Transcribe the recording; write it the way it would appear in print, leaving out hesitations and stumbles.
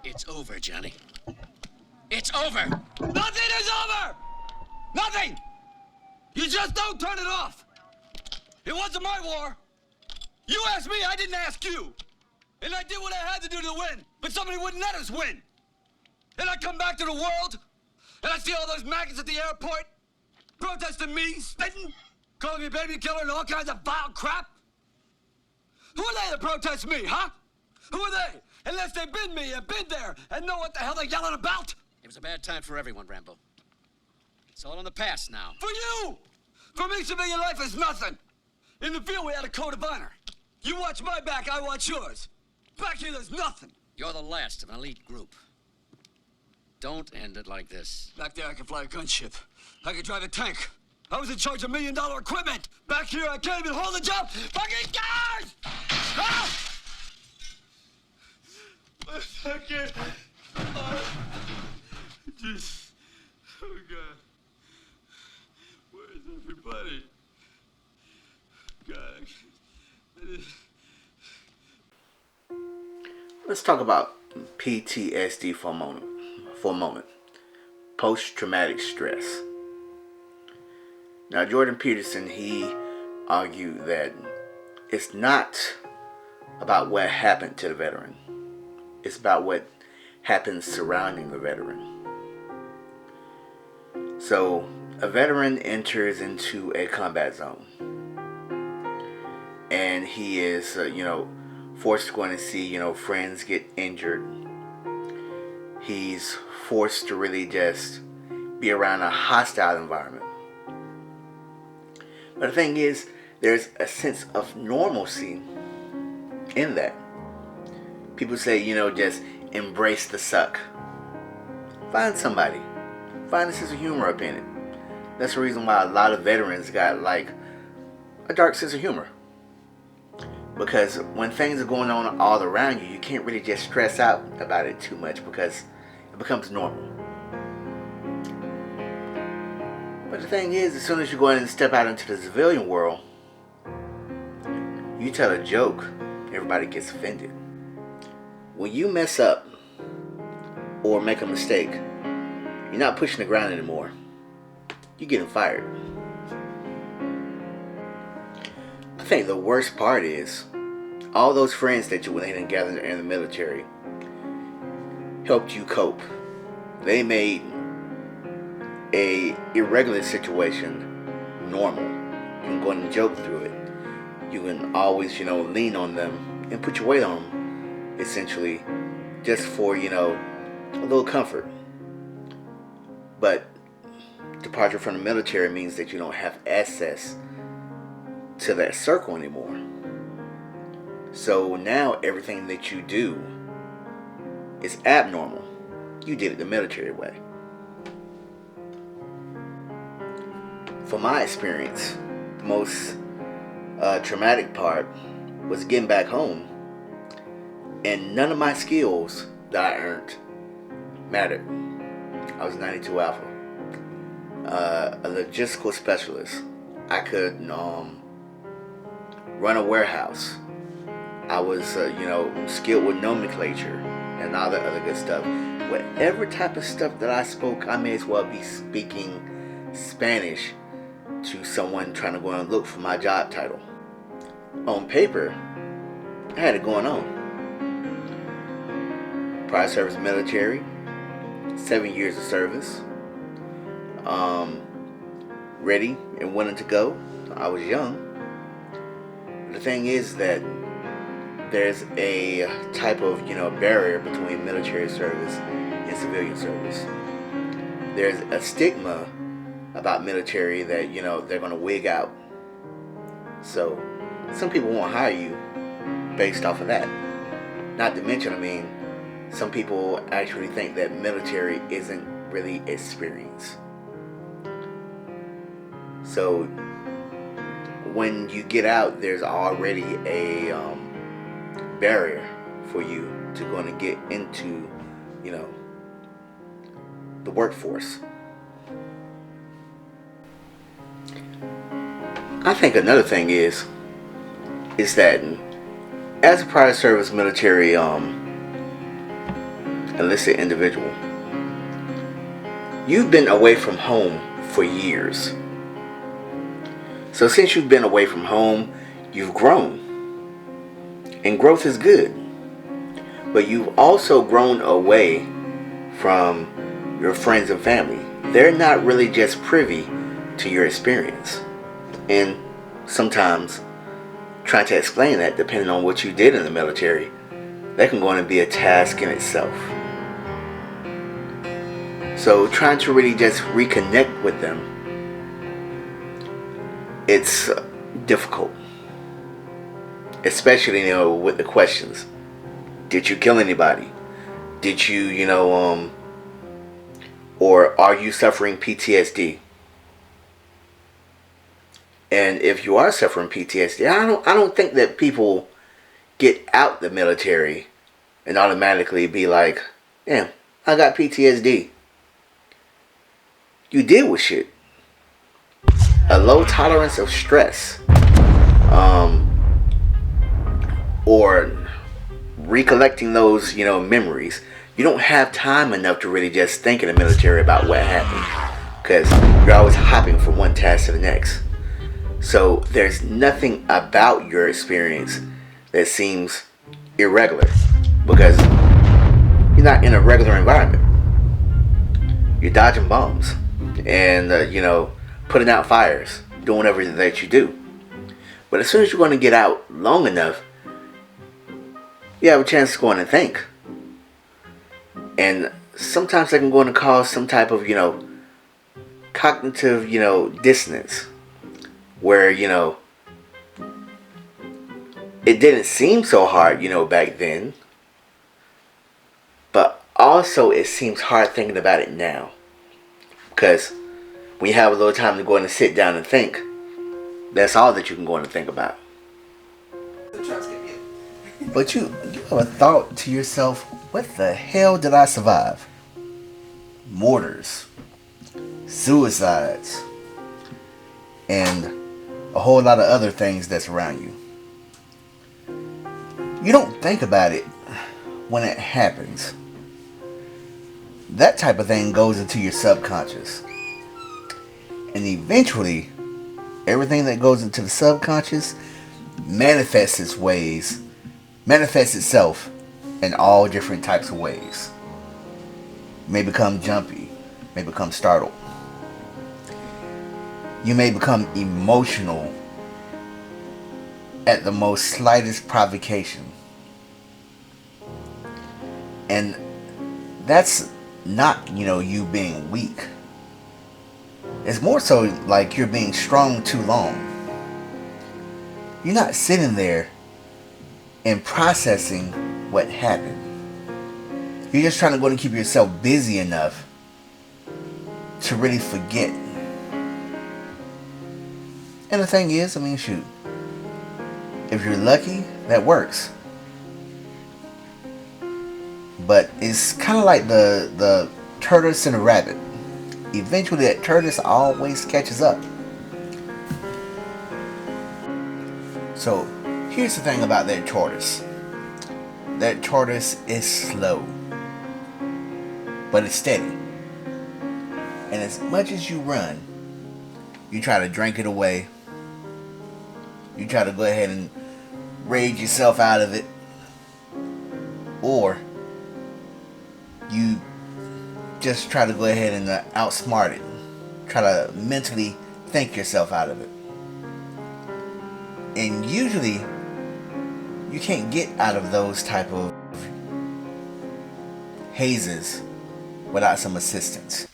It's over, Johnny. It's over! Nothing is over! Nothing! You just don't turn it off! It wasn't my war. You asked me, I didn't ask you. And I did what I had to do to win, but somebody wouldn't let us win. And I come back to the world, and I see all those maggots at the airport protesting me, spitting, calling me baby killer and all kinds of vile crap. Who are they to protest me, huh? Who are they? Unless they've been me and been there and know what the hell they're yelling about. It was a bad time for everyone, Rambo. It's all in the past now. For you! For me, civilian life is nothing. In the field, we had a code of honor. You watch my back, I watch yours. Back here, there's nothing. You're the last of an elite group. Don't end it like this. Back there, I can fly a gunship. I can drive a tank. I was in charge of $1 million equipment. Back here, I can't even hold a job. Fucking guys! Ah! I can't. Just. Oh, God. Where's everybody? God. Let's talk about PTSD for a moment. Post-traumatic stress. Now, Jordan Peterson, he argued that it's not about what happened to the veteran. It's about what happens surrounding the veteran. So, a veteran enters into a combat zone. And he is, forced to go in and see, friends get injured. He's forced to really just be around a hostile environment. But the thing is, there's a sense of normalcy in that. People say, just embrace the suck. Find somebody. Find a sense of humor up in it. That's the reason why a lot of veterans got a dark sense of humor. Because when things are going on all around you, you can't really just stress out about it too much because it becomes normal. But the thing is, as soon as you go in and step out into the civilian world, you tell a joke, everybody gets offended. When you mess up or make a mistake, you're not pushing the ground anymore. You're getting fired. I think the worst part is all those friends that you went ahead and gathered in the military helped you cope. They made a irregular situation normal. You can go and joke through it. You can always, lean on them and put your weight on them, essentially, just for, a little comfort. But departure from the military means that you don't have access to that circle anymore. So now everything that you do is abnormal. You did it the military way. From my experience, the most traumatic part was getting back home, and none of my skills that I earned mattered. I was 92 Alpha, a logistical specialist. I could run a warehouse. I was, skilled with nomenclature and all that other good stuff. Whatever type of stuff that I spoke, I may as well be speaking Spanish to someone trying to go and look for my job title. On paper, I had it going on. Prior service military, 7 years of service. Ready and willing to go. I was young. The thing is that there's a type of, barrier between military service and civilian service. There's a stigma about military that, they're going to wig out. So, some people won't hire you based off of that. Not to mention, some people actually think that military isn't really experience. So, when you get out, there's already a barrier for you to go and get into, the workforce. I think another thing is that as a prior service military enlisted individual. You've been away from home for years. So since you've been away from home, you've grown. And growth is good. But you've also grown away from your friends and family. They're not really just privy to your experience. And sometimes trying to explain that, depending on what you did in the military, that can go on to be a task in itself. So trying to really just reconnect with them, it's difficult. Especially, with the questions. Did you kill anybody? Did you, or are you suffering PTSD? And if you are suffering PTSD, I don't think that people get out the military and automatically be like, "Yeah, I got PTSD." You deal with shit. A low tolerance of stress, or recollecting those, memories. You don't have time enough to really just think in the military about what happened, because you're always hopping from one task to the next. So there's nothing about your experience that seems irregular, because you're not in a regular environment. You're dodging bombs and putting out fires, doing everything that you do. But as soon as you're going to get out long enough, you have a chance to go in and think. And sometimes that can go on to cause some type of, cognitive, dissonance. Where, it didn't seem so hard, back then. But also it seems hard thinking about it now. Because when you have a little time to go in and sit down and think, that's all that you can go in and think about. But you ever thought to yourself, what the hell did I survive? Mortars, suicides, and a whole lot of other things that's around you. You don't think about it when it happens. That type of thing goes into your subconscious. And eventually, everything that goes into the subconscious manifests itself in all different types of ways. You may become jumpy, may become startled. You may become emotional at the most slightest provocation. And that's not, you being weak. It's more so like you're being strong too long. You're not sitting there and processing what happened. You're just trying to go and keep yourself busy enough to really forget. And the thing is, shoot, if you're lucky, that works. But it's kind of like the tortoise and the rabbit. Eventually that tortoise always catches up. So here's the thing about that tortoise. That tortoise is slow, but it's steady. And as much as you run, you try to drink it away. You try to go ahead and rage yourself out of it. Or you just try to go ahead and outsmart it. Try to mentally think yourself out of it. And usually, you can't get out of those type of hazes without some assistance.